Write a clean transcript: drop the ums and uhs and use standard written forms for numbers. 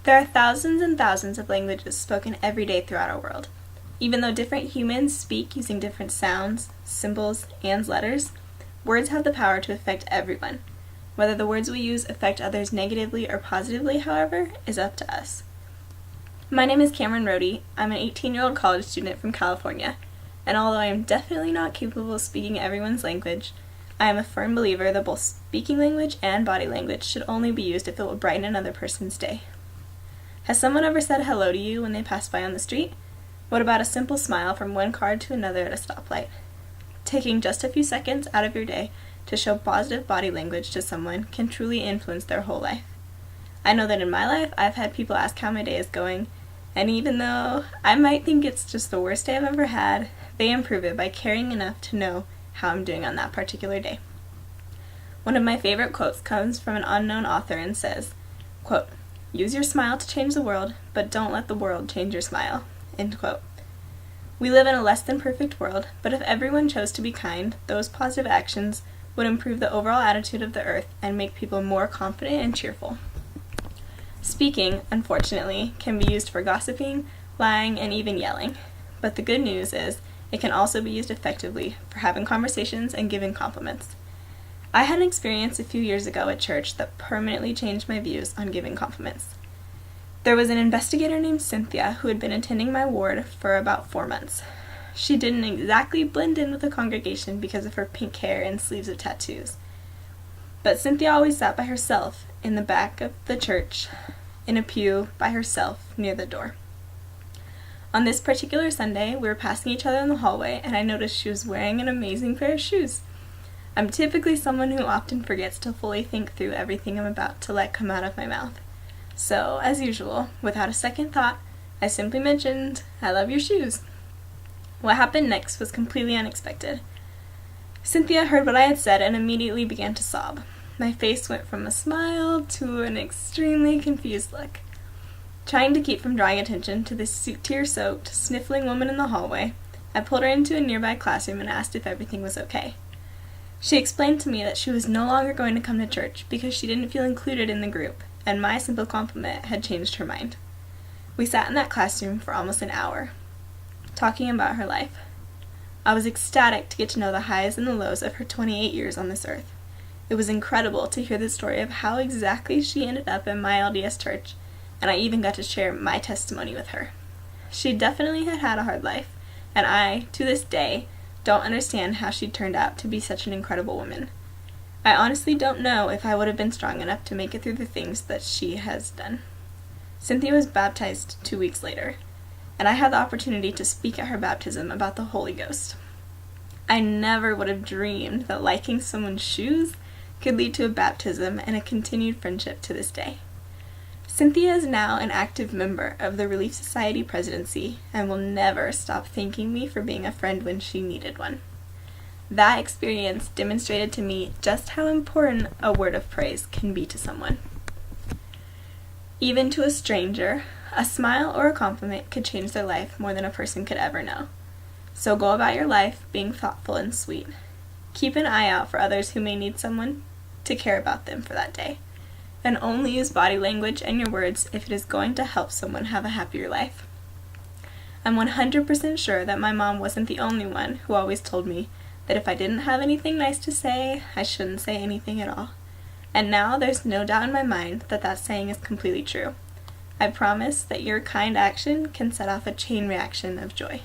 There are thousands and thousands of languages spoken every day throughout our world. Even though different humans speak using different sounds, symbols, and letters, words have the power to affect everyone. Whether the words we use affect others negatively or positively, however, is up to us. My name is Cameron Rohde. I'm an 18-year-old college student from California, and although I am definitely not capable of speaking everyone's language, I am a firm believer that both speaking language and body language should only be used if it will brighten another person's day. Has someone ever said hello to you when they passed by on the street? What about a simple smile from one car to another at a stoplight? Taking just a few seconds out of your day to show positive body language to someone can truly influence their whole life. I know that in my life, I've had people ask how my day is going, and even though I might think it's just the worst day I've ever had, they improve it by caring enough to know how I'm doing on that particular day. One of my favorite quotes comes from an unknown author and says, quote, "Use your smile to change the world, but don't let the world change your smile." End quote. We live in a less than perfect world, but if everyone chose to be kind, those positive actions would improve the overall attitude of the earth and make people more confident and cheerful. Speaking, unfortunately, can be used for gossiping, lying, and even yelling. But the good news is it can also be used effectively for having conversations and giving compliments. I had an experience a few years ago at church that permanently changed my views on giving compliments. There was an investigator named Cynthia who had been attending my ward for about 4 months. She didn't exactly blend in with the congregation because of her pink hair and sleeves of tattoos. But Cynthia always sat by herself in the back of the church, in a pew by herself near the door. On this particular Sunday, we were passing each other in the hallway, and I noticed she was wearing an amazing pair of shoes. I'm typically someone who often forgets to fully think through everything I'm about to let come out of my mouth. So, as usual, without a second thought, I simply mentioned, "I love your shoes." What happened next was completely unexpected. Cynthia heard what I had said and immediately began to sob. My face went from a smile to an extremely confused look. Trying to keep from drawing attention to this tear-soaked, sniffling woman in the hallway, I pulled her into a nearby classroom and asked if everything was okay. She explained to me that she was no longer going to come to church because she didn't feel included in the group, and my simple compliment had changed her mind. We sat in that classroom for almost an hour, talking about her life. I was ecstatic to get to know the highs and the lows of her 28 years on this earth. It was incredible to hear the story of how exactly she ended up in my LDS church, and I even got to share my testimony with her. She definitely had had a hard life, and I, to this day, don't understand how she turned out to be such an incredible woman. I honestly don't know if I would have been strong enough to make it through the things that she has done. Cynthia was baptized 2 weeks later, and I had the opportunity to speak at her baptism about the Holy Ghost. I never would have dreamed that liking someone's shoes could lead to a baptism and a continued friendship to this day. Cynthia is now an active member of the Relief Society presidency and will never stop thanking me for being a friend when she needed one. That experience demonstrated to me just how important a word of praise can be to someone. Even to a stranger, a smile or a compliment could change their life more than a person could ever know. So go about your life being thoughtful and sweet. Keep an eye out for others who may need someone to care about them for that day. And only use body language and your words if it is going to help someone have a happier life. I'm 100% sure that my mom wasn't the only one who always told me that if I didn't have anything nice to say, I shouldn't say anything at all. And now there's no doubt in my mind that that saying is completely true. I promise that your kind action can set off a chain reaction of joy.